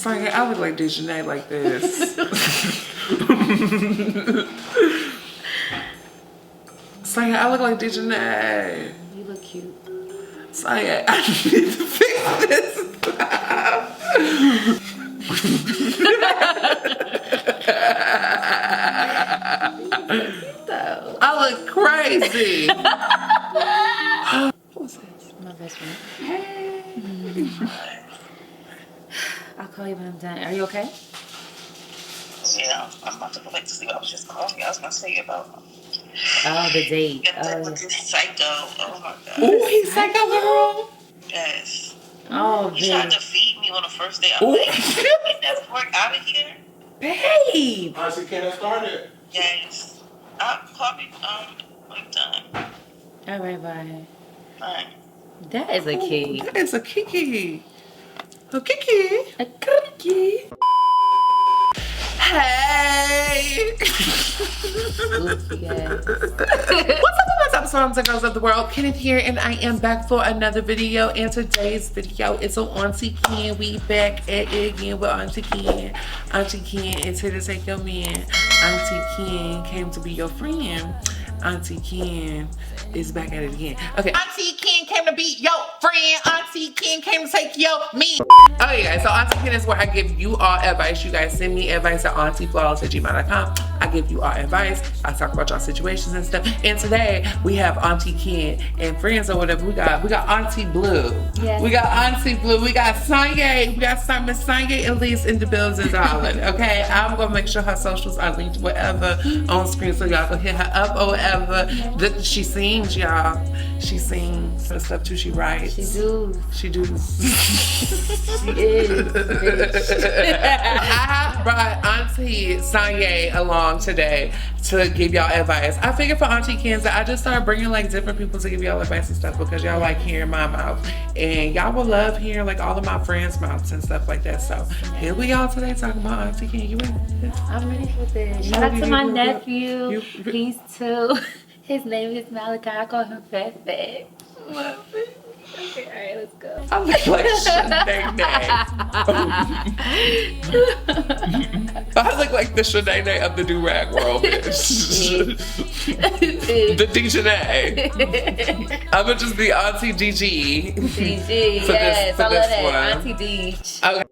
Sonyae, I look like Dejanay like this. Sonyae, I look like Dejanay. You look cute. Sonyae, I need to fix this. I look crazy. What's this? My best friend. Hey. I'll call you when I'm done. Are you okay? Yeah, I'm about to go back to sleep. I was just calling you. I was going to tell you about the date. with this psycho. Oh my God. Ooh, he's psycho, girl. Yes. Oh, He tried to feed me on the first day. I'm Ooh. like, get that fork out of here. babe. Auntie Ken started. Yes. Call me when done. All right, bye. Bye. That is a key. That is a kiki. A kiki. A key. Hey. Goofy ass. What's up, moms and girls of the world? Kenneth here, and I am back for another video. And today's video is on Auntie Ken. We back at it again with Auntie Ken. Auntie Ken is here to take your man. Auntie Ken came to be your friend. Auntie Ken is back at it again. Okay. Auntie Ken came to be your friend. Auntie Ken came to take your man. Oh yeah, so Auntie Ken is where I give you all advice. You guys send me advice at auntieflawless@gmail.com. I give you all advice. I talk about y'all situations and stuff. And today we have Auntie Ken and friends or whatever. We got Aunti Blu. Yes. We got Aunti Blu. We got Sonyae. We got Miss Sonyae Elise in the building, darling. Okay, I'm gonna make sure her socials are linked whatever on screen so y'all can hit her up or whatever. She sings, y'all. She sings and stuff too. She writes. She do. She do. She is. I brought Auntie Sonyae along today to give y'all advice. I figured for Auntie Ken's that I just started bringing like different people to give y'all advice and stuff because y'all like hearing my mouth and y'all will love hearing like all of my friends' mouths and stuff like that. So here we are today talking about Auntie Ken. You ready? I'm ready for this. Shout out to my nephew. He's 2. His name is Malachi. I call him Fat Fat. Okay, alright, let's go. I look like Shanae. I look like the Shanae of the do-rag world, bitch. The Dejanay. I'm gonna just be Auntie DG. DG, For yes, this I love that. one. Auntie D. Okay.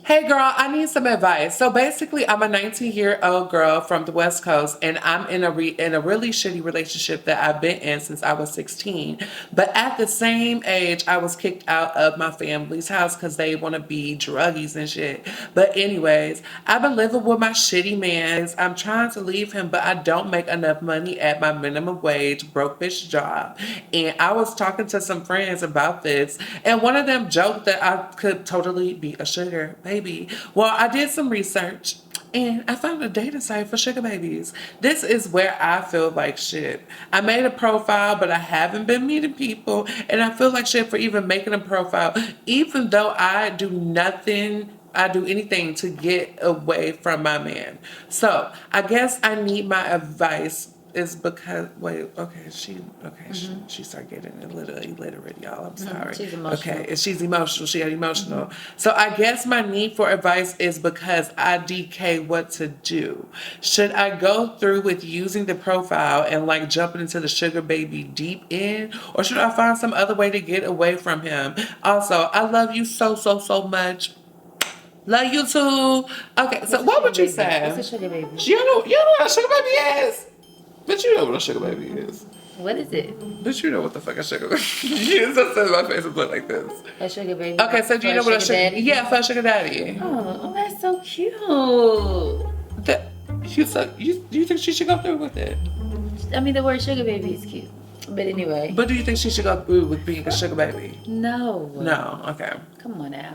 Hey girl, I need some advice. So basically, I'm a 19-year-old girl from the West Coast, and I'm in a really shitty relationship that I've been in since I was 16. But at the same age, I was kicked out of my family's house because they want to be druggies and shit. But anyways, I've been living with my shitty man. I'm trying to leave him, but I don't make enough money at my minimum wage, broke bitch job. And I was talking to some friends about this, and one of them joked that I could totally be a sugar baby. Well, I did some research and I found a dating site for sugar babies. This is where I feel like shit. I made a profile, but I haven't been meeting people, and I feel like shit for even making a profile, even though I do anything to get away from my man. So I guess I need my advice. Is because she started getting a little illiterate, y'all. I'm sorry. She's emotional. Okay, she's emotional. She got emotional. So I guess my need for advice is because I DK what to do. Should I go through with using the profile and like jumping into the sugar baby deep end, or should I find some other way to get away from him? Also, I love you so much. Love you too. Okay, so what would you say? What's a sugar baby? You know what a sugar baby is? But you know what a sugar baby is. What is it? But you know what the fuck a sugar baby is. You just said my face and look like this. A sugar baby? Okay, so do you know what a sugar daddy? Yeah, for a sugar daddy. Oh, that's so cute. You think she should go through with it? I mean, the word sugar baby is cute. But anyway. But do you think she should go through with being a sugar baby? No. No, okay. Come on now.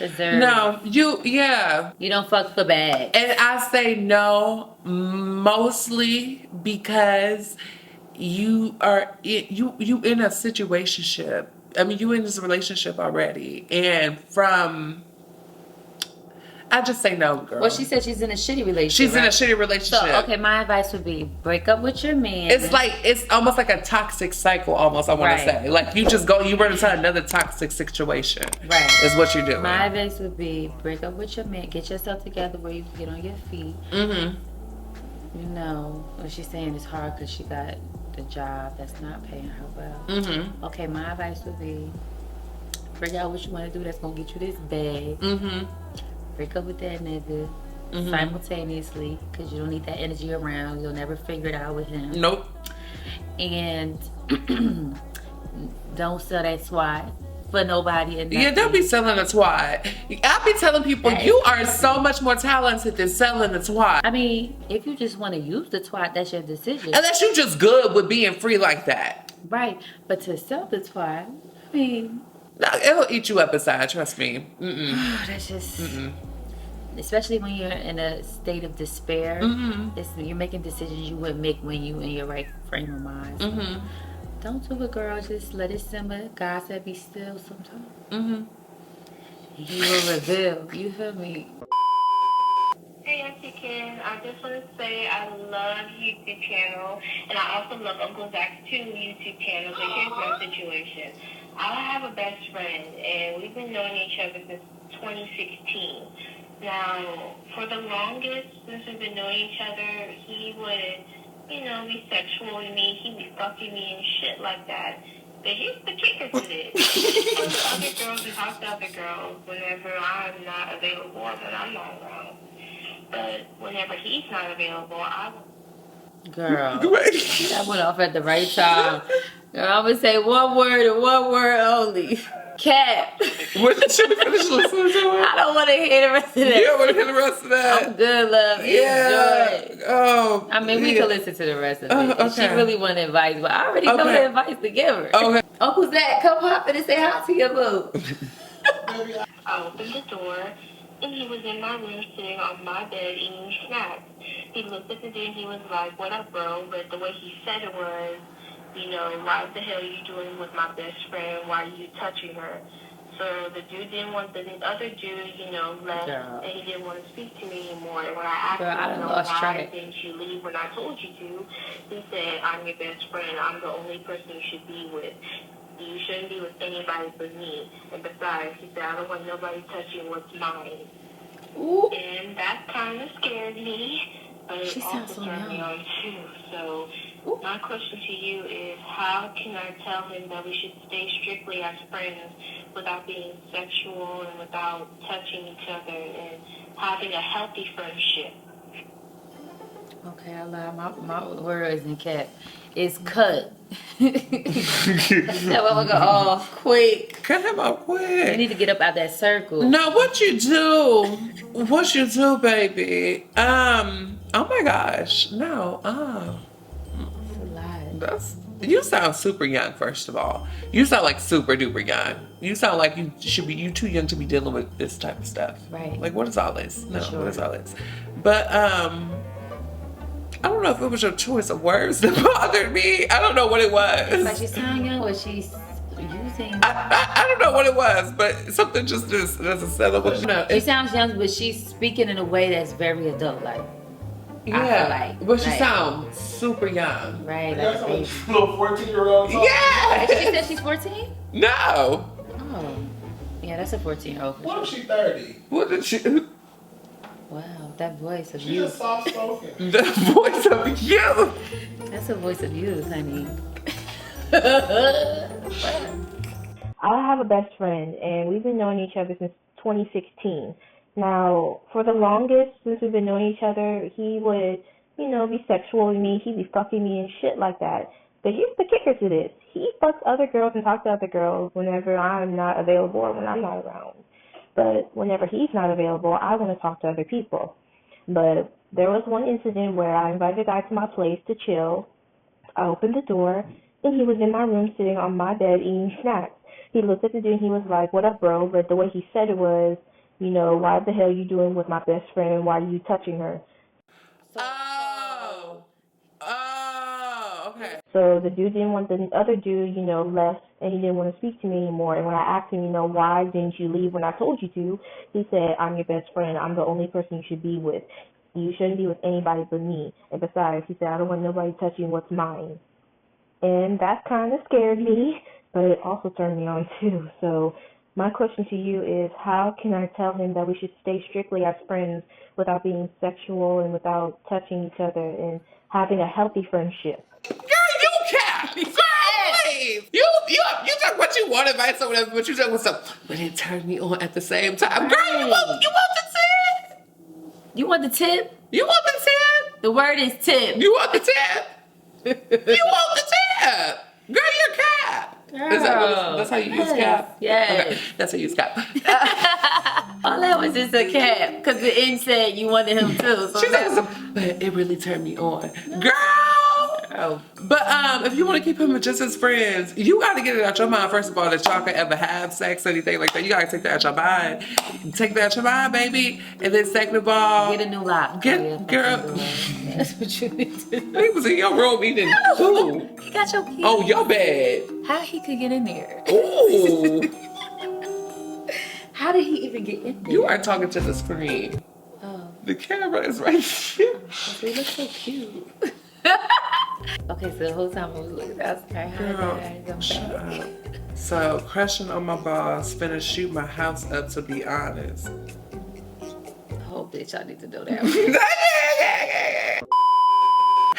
Okay. No, you don't fuck for bad. And I say no mostly because you are you in a situationship. I mean, you in this relationship already, and from I just say no, girl. Well, she said she's in a shitty relationship. She's in a shitty relationship. So, okay, my advice would be break up with your man. It's almost like a toxic cycle, almost, I want to say. Like, you run into another toxic situation. Right. Is what you're doing. My advice would be break up with your man. Get yourself together where you can get on your feet. You know, what she's saying is hard because she got the job that's not paying her well. Okay, my advice would be figure out what you want to do that's going to get you this bag. Break up with that nigga simultaneously because you don't need that energy around. You'll never figure it out with him. Nope. And don't sell that swat for nobody. And yeah, don't be selling a twat. I be telling people you are so much more talented than selling a twat. I mean, if you just want to use the twat, that's your decision. Unless you just good with being free like that. Right. But to sell the twat, I mean... No, it'll eat you up inside, trust me. That's just... Especially when you're in a state of despair. You're making decisions you wouldn't make when you in your right frame of mind. Don't do it, girl. Just let it simmer. God said be still sometimes. He will reveal. You feel me? Hey, Auntie Ken. I just want to say I love YouTube channel, and I also love Uncle Zach's two YouTube channels. But here's my situation. I have a best friend, and we've been knowing each other since 2016. Now, for the longest, since we've been knowing each other, he would, be sexual to me. He'd be fucking me and shit like that. But here's the kicker to this. He goes to other girls and talks to other girls whenever I'm not available or when I'm not around. But whenever he's not available, I will. Girl, that went off at the right time. Girl, I'm going to say one word and one word only. Cat. What did you finish listening to it? I don't want to hear the rest of that. You don't want to hear the rest of that? I'm good, love. Yeah. Enjoy. Oh. I mean, we can listen to the rest of it. Okay. She really wanted advice, but I already know the advice to give her. Okay. Uncle Zach, come hop in and say hi to your boo. I opened the door, and he was in my room sitting on my bed eating snacks. He looked at the dude and he was like, "What up, bro?" But the way he said it was, "Why the hell are you doing with my best friend? Why are you touching her?" So the dude didn't want the other dude, left, and he didn't want to speak to me anymore. And when I asked him, why didn't you leave when I told you to, he said, "I'm your best friend. I'm the only person you should be with. You shouldn't be with anybody but me. And besides," he said, "I don't want nobody touching what's mine." Ooh. And that kind of scared me, but it also turned me on too. So my question to you is, how can I tell him that we should stay strictly as friends without being sexual and without touching each other and having a healthy friendship? Okay, I lied. My word isn't cat. It's cut. That one go off quick. Cut him off quick. You need to get up out that circle. No, what you do? What you do, baby? Oh my gosh. No. It's a lie. You sound super young, first of all. You sound like super duper young. You sound like you too young to be dealing with this type of stuff. Right. Like, what is all this? No, Sure. what is all this? But, I don't know if it was your choice of words that bothered me. I don't know what it was. Like she sound young or she's using... I don't know what it was, but something just doesn't settle with me. She sounds young, but she's speaking in a way that's very adult-like. Yeah, but she sounds super young. Right, Like like a baby. little 14-year-old. Yeah. She said she's 14? No. Oh. Yeah, that's a 14-year-old. What if she 30? What did she... Wow, that voice of She's youth. just soft spoken. The voice of you. That's a voice of youth, honey. I have a best friend, and we've been knowing each other since 2016. Now, for the longest, since we've been knowing each other, he would, be sexual with me. He'd be fucking me and shit like that. But here's the kicker to this. He fucks other girls and talks to other girls whenever I'm not available or when I'm not around. But whenever he's not available, I want to talk to other people. But there was one incident where I invited a guy to my place to chill. I opened the door, and he was in my room sitting on my bed eating snacks. He looked at the dude and he was like, "What up, bro?" But the way he said it was, "Why the hell are you doing with my best friend and why are you touching her?" Oh, okay. So the dude didn't want the other dude, left, and he didn't want to speak to me anymore. And when I asked him, why didn't you leave when I told you to, he said, I'm your best friend. I'm the only person you should be with. You shouldn't be with anybody but me. And besides, he said, I don't want nobody touching what's mine. And that kind of scared me, but it also turned me on too. So my question to you is, how can I tell him that we should stay strictly as friends without being sexual and without touching each other and having a healthy friendship? Girl, you cap. Girl, please. You talk what you want advice or whatever, but you talk with stuff. But it turned me on at the same time. Girl, you want the tip? You want the tip? You want the tip? The word is tip. You want the tip? You want the tip? Girl, you're cap. Is that's how you use cap? Yes. Okay, that's how you use cap. All that was just a cap, because the end said you wanted him too. So She said, but it really turned me on. Girl! Oh. But if you want to keep him just as friends, you got to get it out your mind, first of all, that y'all could ever have sex or anything like that. You got to take that out your mind. Take that out your mind, baby. And then second of all, Get a new lock. girl. That's what you need to do. He was in your room eating food. He got your key. Oh, your bed. How he could get in there? Ooh. How did he even get in there? You are talking to the screen. Oh, The camera is right here. they look so cute. Okay, so the whole time I was looking outside. Girl, shut up. So, crushing on my boss, finna shoot my house up, to be honest. Oh, bitch, I need to know that.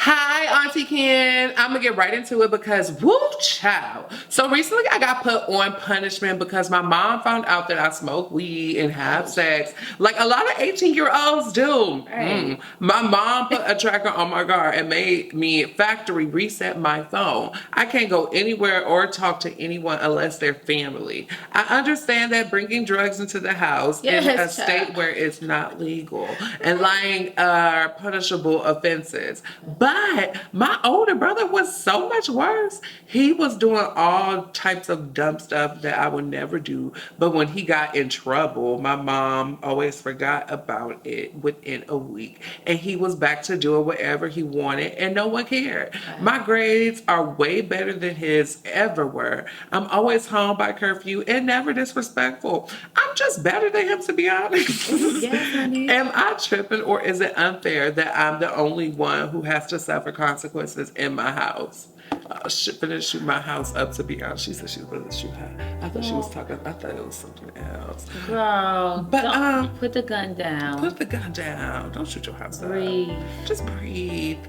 Hi, Auntie Ken. I'm gonna get right into it because woo child. So recently I got put on punishment because my mom found out that I smoke weed and have sex. Like a lot of 18-year-olds do. Right. My mom put a tracker on my car and made me factory reset my phone. I can't go anywhere or talk to anyone unless they're family. I understand that bringing drugs into the house in a state where it's not legal and lying are punishable offenses. But my older brother was so much worse. He was doing all types of dumb stuff that I would never do. But when he got in trouble, my mom always forgot about it within a week. And he was back to doing whatever he wanted and no one cared. My grades are way better than his ever were. I'm always home by curfew and never disrespectful. I'm just better than him, to be honest. Yes, honey. Am I tripping, or is it unfair that I'm the only one who has to suffer consequences in my house? Finna shoot my house up, to be honest. She said she was gonna shoot her. I thought she was talking, I thought it was something else. Girl, But don't put the gun down. Put the gun down. Don't shoot your house Breathe. up. Just breathe.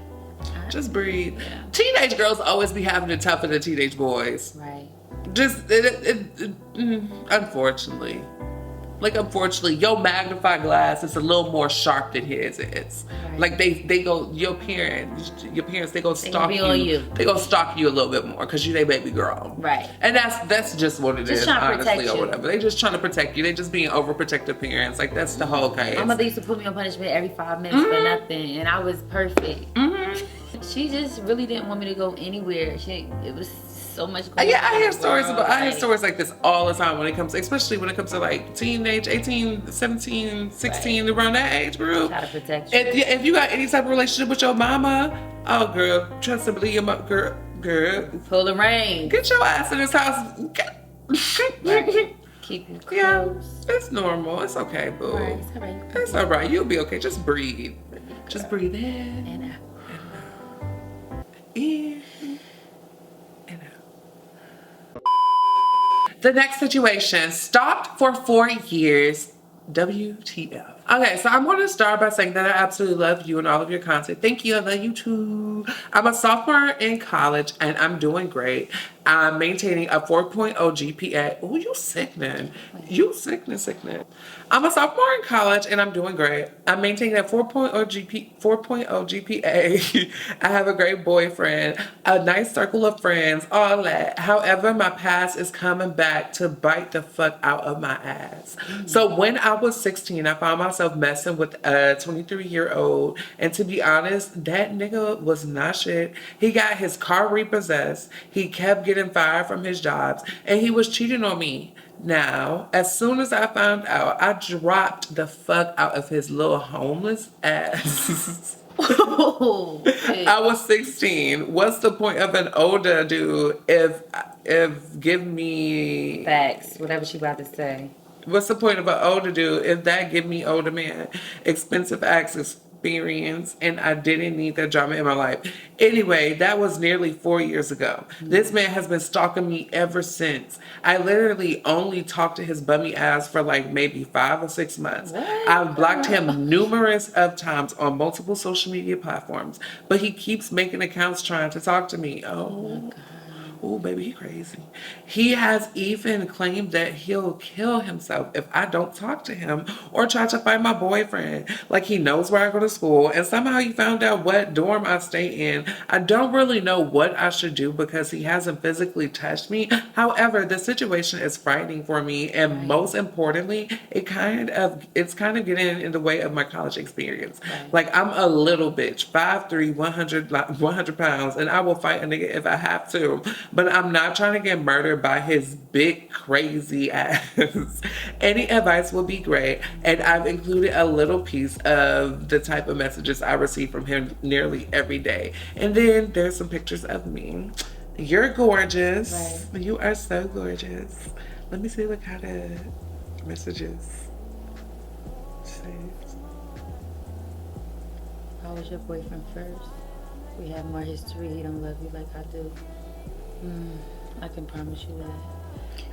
Just breathe. Yeah. Teenage girls always be having it tougher than teenage boys. Right. Just unfortunately. Like, unfortunately, your magnifying glass is a little more sharp than his is. Right. Like, they go, your parents, they go stalk you. They go stalk you a little bit more because you they baby girl. Right. And that's just what it is, honestly, or you. whatever. They just trying to protect you. They just being overprotective parents. Like, that's the whole case. My mother used to put me on punishment every 5 minutes for nothing, and I was perfect. She just really didn't want me to go anywhere. It was so much going on. I hear stories like this all the time when it comes, especially when it comes to like teenage, 18, 17, 16, around that age group. Try to protect you. If you got any type of relationship with your mama, oh girl, trust and believe your mama, girl. Pull the reins. Get your ass in this house. Right. Keep you close. Yeah, it's normal. It's okay, boo. Right, it's all right. It's all right. You'll be okay. Just breathe. Just breathe in. And out. In and out. The next situation, stalked for 4 years. WTF. Okay, so I'm going to start by saying that I absolutely love you and all of your content. Thank you. I love you too. I'm a sophomore in college and I'm doing great. I'm maintaining a 4.0 GPA. Oh, you sickening. You sickening. I'm a sophomore in college and I'm doing great. I'm maintaining a 4.0 GPA. I have a great boyfriend, a nice circle of friends, all that. However, my past is coming back to bite the fuck out of my ass. So when I was 16, I found myself messing with a 23-year-old. And to be honest, that nigga was not shit. He got his car repossessed. He kept getting fired from his jobs. And he was cheating on me. Now, as soon as I found out, I dropped the fuck out of his little homeless ass. I was 16. What's the point of an older dude if give me Facts. Whatever she about to say. what's the point of an older dude if that give me older man expensive access experience and I didn't need that drama in my life. Anyway, that was nearly 4 years ago. This man has been stalking me ever since. I literally only talked to his bummy ass for like maybe 5 or 6 months. I've blocked him numerous of times on multiple social media platforms, but he keeps making accounts trying to talk to me. Oh, baby, he crazy. He has even claimed that he'll kill himself if I don't talk to him or try to find my boyfriend. Like, he knows where I go to school, and somehow he found out what dorm I stay in. I don't really know what I should do because he hasn't physically touched me. However, the situation is frightening for me, and most importantly, it's kind of getting in the way of my college experience. Like, I'm a little bitch, 5'3", 100 pounds, and I will fight a nigga if I have to. But I'm not trying to get murdered by his big crazy ass. Any advice will be great. And I've included a little piece of the type of messages I receive from him nearly every day. And then there's some pictures of me. You're gorgeous. Right. You are so gorgeous. Let me see what kind of messages. How was your boyfriend first? We have more history. He don't love you like I do. I can promise you that.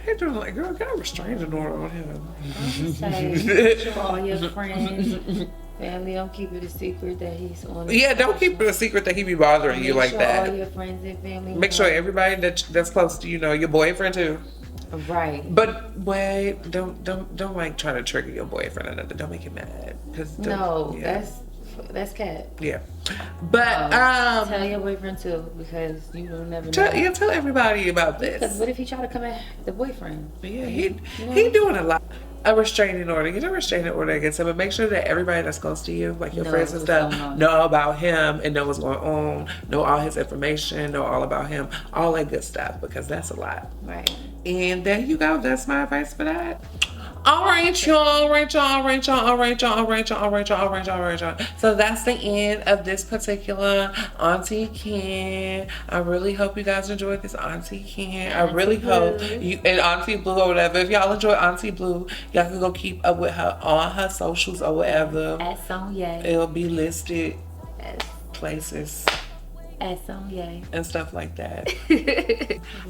Hey, doing like, girl, got a restraining order on him. Show all your friends, family. Don't keep it a secret that he's on. Yeah, don't keep it a secret that he be bothering you like that. All your friends and family. Make sure everybody that's close to you know your boyfriend too. Right. But wait, don't like try to trigger your boyfriend or nothing. Don't make him mad. That's cat. Yeah. But tell your boyfriend too, because you will never know. Tell everybody about this. Because what if he try to come at the boyfriend? Yeah, he doing a lot. A restraining order. Get a restraining order against him, and make sure that everybody that's close to you, like your friends and stuff, know about him and know what's going on, know all his information, know all about him, all that good stuff, because that's a lot. Right. And there you go. That's my advice for that. All right, y'all. So that's the end of this particular Auntie Ken. I really hope you guys enjoyed this Auntie Ken. I really hope you, and Aunti Blu or whatever, if y'all enjoy Aunti Blu, y'all can go keep up with her on her socials or whatever. At Sonyae. It'll be listed places. At Sonyae. And stuff like that.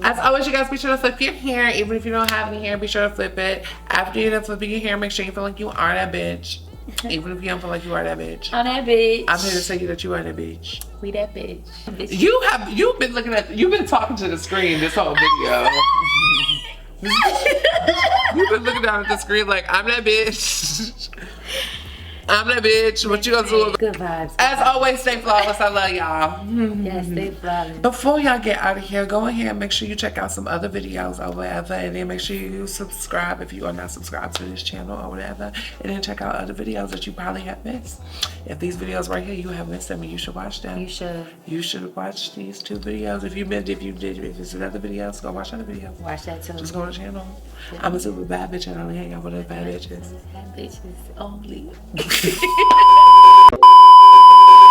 As always, you guys, be sure to flip your hair. Even if you don't have any hair, be sure to flip it. After you're done flipping your hair, make sure you feel like you are that bitch. Even if you don't feel like you are that bitch. I'm that bitch. I'm here to say you that you are that bitch. We that bitch. You've been talking to the screen this whole video. You've been looking down at the screen like, I'm that bitch. I'm that bitch. What you gonna do? Good vibes. As always, stay flawless. I love y'all. Yes, stay flawless. Before y'all get out of here, go ahead and make sure you check out some other videos or whatever. And then make sure you subscribe if you are not subscribed to this channel or whatever. And then check out other videos that you probably have missed. If these videos right here you have missed them, you should watch them. You should. You should watch these 2 videos. If it's another videos, go watch other videos. Watch that too. Just go to the channel. Yeah. I'm a super bad bitch and I only hang out with other bad bitches. Bad bitches only.